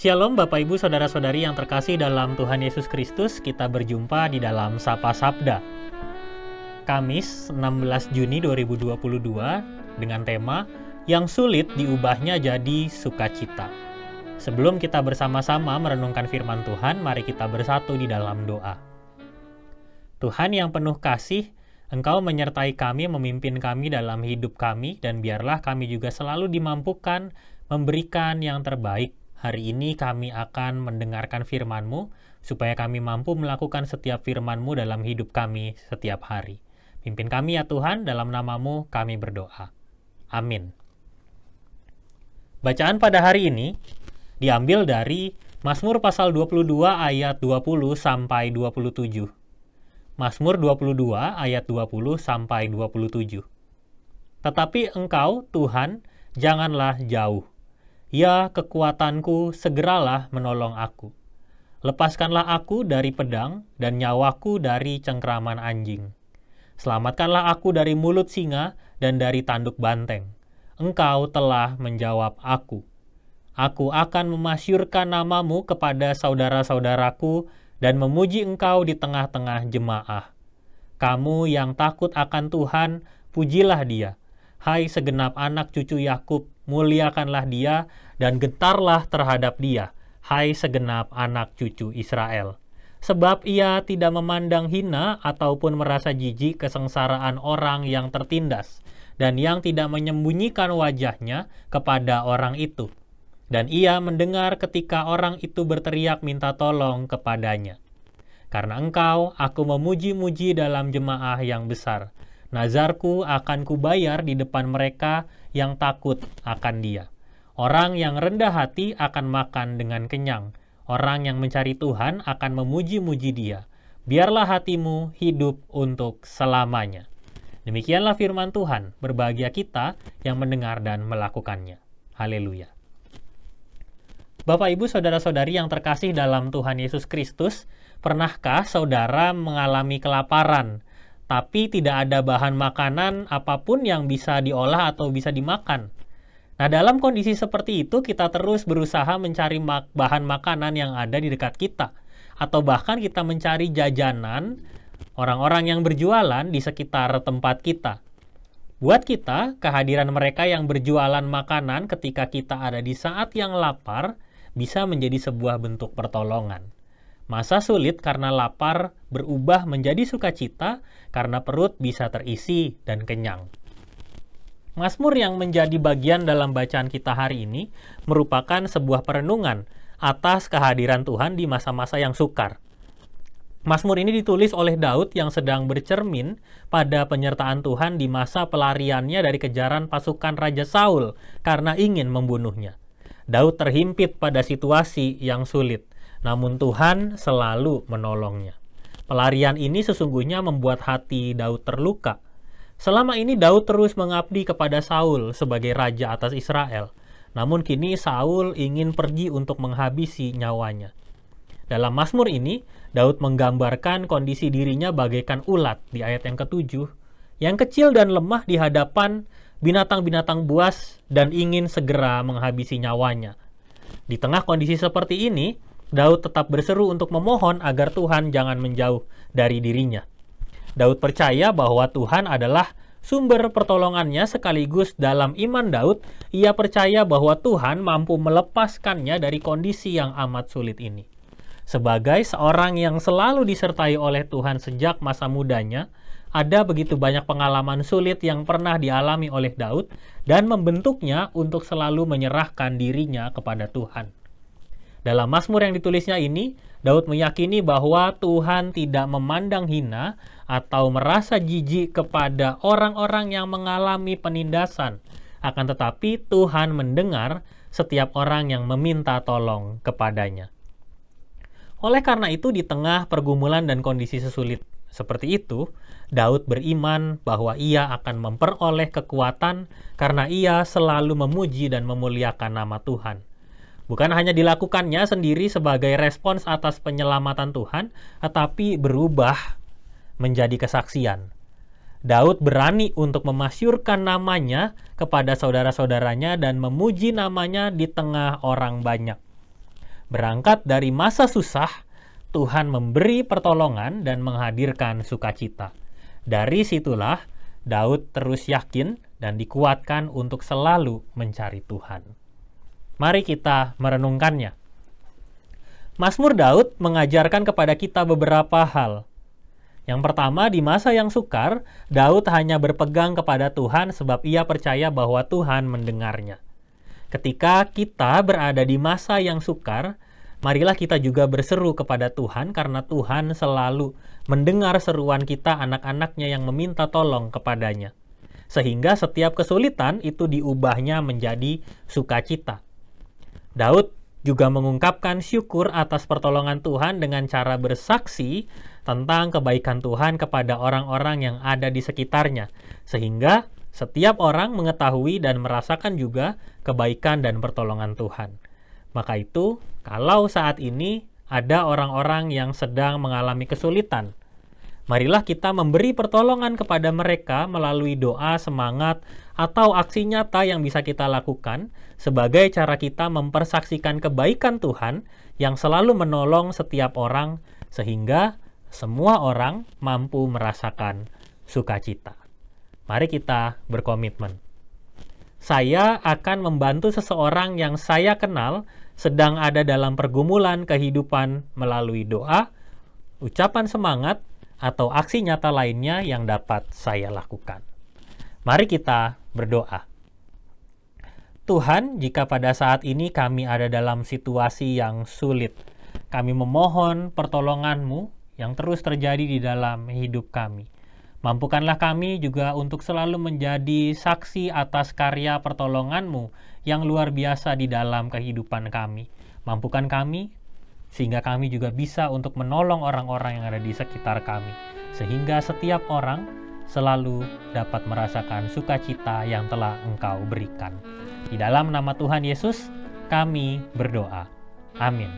Shalom Bapak Ibu Saudara-saudari yang terkasih dalam Tuhan Yesus Kristus. Kita berjumpa di dalam Sapa Sabda Kamis 16 Juni 2022 dengan tema Yang Sulit Diubahnya Jadi Sukacita. Sebelum kita bersama-sama merenungkan firman Tuhan, mari kita bersatu di dalam doa. Tuhan yang penuh kasih, Engkau menyertai kami, memimpin kami dalam hidup kami, dan biarlah kami juga selalu dimampukan memberikan yang terbaik. Hari ini kami akan mendengarkan firman-Mu, supaya kami mampu melakukan setiap firman-Mu dalam hidup kami setiap hari. Pimpin kami ya Tuhan, dalam nama-Mu kami berdoa. Amin. Bacaan pada hari ini diambil dari Mazmur pasal 22 ayat 20 sampai 27. Mazmur 22 ayat 20 sampai 27. Tetapi Engkau, Tuhan, janganlah jauh. Ya kekuatanku, segeralah menolong aku. Lepaskanlah aku dari pedang dan nyawaku dari cengkraman anjing. Selamatkanlah aku dari mulut singa dan dari tanduk banteng. Engkau telah menjawab aku. Aku akan memasyurkan namamu kepada saudara-saudaraku dan memuji Engkau di tengah-tengah jemaah. Kamu yang takut akan Tuhan, pujilah Dia. Hai segenap anak cucu Yakub, muliakanlah Dia dan gentarlah terhadap Dia, hai segenap anak cucu Israel. Sebab Ia tidak memandang hina ataupun merasa jijik kesengsaraan orang yang tertindas, dan yang tidak menyembunyikan wajahnya kepada orang itu. Dan Ia mendengar ketika orang itu berteriak minta tolong kepadanya. Karena Engkau, aku memuji-muji dalam jemaah yang besar. Nazarku akan kubayar di depan mereka yang takut akan Dia. Orang yang rendah hati akan makan dengan kenyang. Orang yang mencari Tuhan akan memuji-muji Dia. Biarlah hatimu hidup untuk selamanya. Demikianlah firman Tuhan, berbahagia kita yang mendengar dan melakukannya. Haleluya. Bapak, Ibu, Saudara-saudari yang terkasih dalam Tuhan Yesus Kristus, pernahkah saudara mengalami kelaparan, tapi tidak ada bahan makanan apapun yang bisa diolah atau bisa dimakan? Nah, dalam kondisi seperti itu, kita terus berusaha mencari bahan makanan yang ada di dekat kita. Atau bahkan kita mencari jajanan orang-orang yang berjualan di sekitar tempat kita. Buat kita, kehadiran mereka yang berjualan makanan ketika kita ada di saat yang lapar bisa menjadi sebuah bentuk pertolongan. Masa sulit karena lapar berubah menjadi sukacita karena perut bisa terisi dan kenyang. Mazmur yang menjadi bagian dalam bacaan kita hari ini merupakan sebuah perenungan atas kehadiran Tuhan di masa-masa yang sukar. Mazmur ini ditulis oleh Daud yang sedang bercermin pada penyertaan Tuhan di masa pelariannya dari kejaran pasukan Raja Saul karena ingin membunuhnya. Daud terhimpit pada situasi yang sulit, namun Tuhan selalu menolongnya. Pelarian ini sesungguhnya membuat hati Daud terluka. Selama ini Daud terus mengabdi kepada Saul sebagai raja atas Israel. Namun kini Saul ingin pergi untuk menghabisi nyawanya. Dalam Mazmur ini, Daud menggambarkan kondisi dirinya bagaikan ulat di ayat yang ke-7, yang kecil dan lemah di hadapan binatang-binatang buas dan ingin segera menghabisi nyawanya. Di tengah kondisi seperti ini, Daud tetap berseru untuk memohon agar Tuhan jangan menjauh dari dirinya. Daud percaya bahwa Tuhan adalah sumber pertolongannya, sekaligus dalam iman Daud, ia percaya bahwa Tuhan mampu melepaskannya dari kondisi yang amat sulit ini. Sebagai seorang yang selalu disertai oleh Tuhan sejak masa mudanya, ada begitu banyak pengalaman sulit yang pernah dialami oleh Daud dan membentuknya untuk selalu menyerahkan dirinya kepada Tuhan. Dalam Mazmur yang ditulisnya ini, Daud meyakini bahwa Tuhan tidak memandang hina atau merasa jijik kepada orang-orang yang mengalami penindasan. Akan tetapi Tuhan mendengar setiap orang yang meminta tolong kepadanya. Oleh karena itu, di tengah pergumulan dan kondisi sesulit seperti itu, Daud beriman bahwa ia akan memperoleh kekuatan karena ia selalu memuji dan memuliakan nama Tuhan. Bukan hanya dilakukannya sendiri sebagai respons atas penyelamatan Tuhan, tetapi berubah menjadi kesaksian. Daud berani untuk memasyurkan namanya kepada saudara-saudaranya dan memuji namanya di tengah orang banyak. Berangkat dari masa susah, Tuhan memberi pertolongan dan menghadirkan sukacita. Dari situlah Daud terus yakin dan dikuatkan untuk selalu mencari Tuhan. Mari kita merenungkannya. Mazmur Daud mengajarkan kepada kita beberapa hal. Yang pertama, di masa yang sukar, Daud hanya berpegang kepada Tuhan sebab ia percaya bahwa Tuhan mendengarnya. Ketika kita berada di masa yang sukar, marilah kita juga berseru kepada Tuhan karena Tuhan selalu mendengar seruan kita anak-anaknya yang meminta tolong kepadanya. Sehingga setiap kesulitan itu diubahnya menjadi sukacita. Daud juga mengungkapkan syukur atas pertolongan Tuhan dengan cara bersaksi tentang kebaikan Tuhan kepada orang-orang yang ada di sekitarnya, sehingga setiap orang mengetahui dan merasakan juga kebaikan dan pertolongan Tuhan. Maka itu, kalau saat ini ada orang-orang yang sedang mengalami kesulitan, marilah kita memberi pertolongan kepada mereka melalui doa, semangat, atau aksi nyata yang bisa kita lakukan sebagai cara kita mempersaksikan kebaikan Tuhan yang selalu menolong setiap orang sehingga semua orang mampu merasakan sukacita. Mari kita berkomitmen. Saya akan membantu seseorang yang saya kenal sedang ada dalam pergumulan kehidupan melalui doa, ucapan semangat, atau aksi nyata lainnya yang dapat saya lakukan. Mari kita berdoa. Tuhan, jika pada saat ini kami ada dalam situasi yang sulit, kami memohon pertolongan-Mu yang terus terjadi di dalam hidup kami. Mampukanlah kami juga untuk selalu menjadi saksi atas karya pertolongan-Mu yang luar biasa di dalam kehidupan kami. Mampukan kami sehingga kami juga bisa untuk menolong orang-orang yang ada di sekitar kami, sehingga setiap orang selalu dapat merasakan sukacita yang telah Engkau berikan. Di dalam nama Tuhan Yesus, kami berdoa. Amin.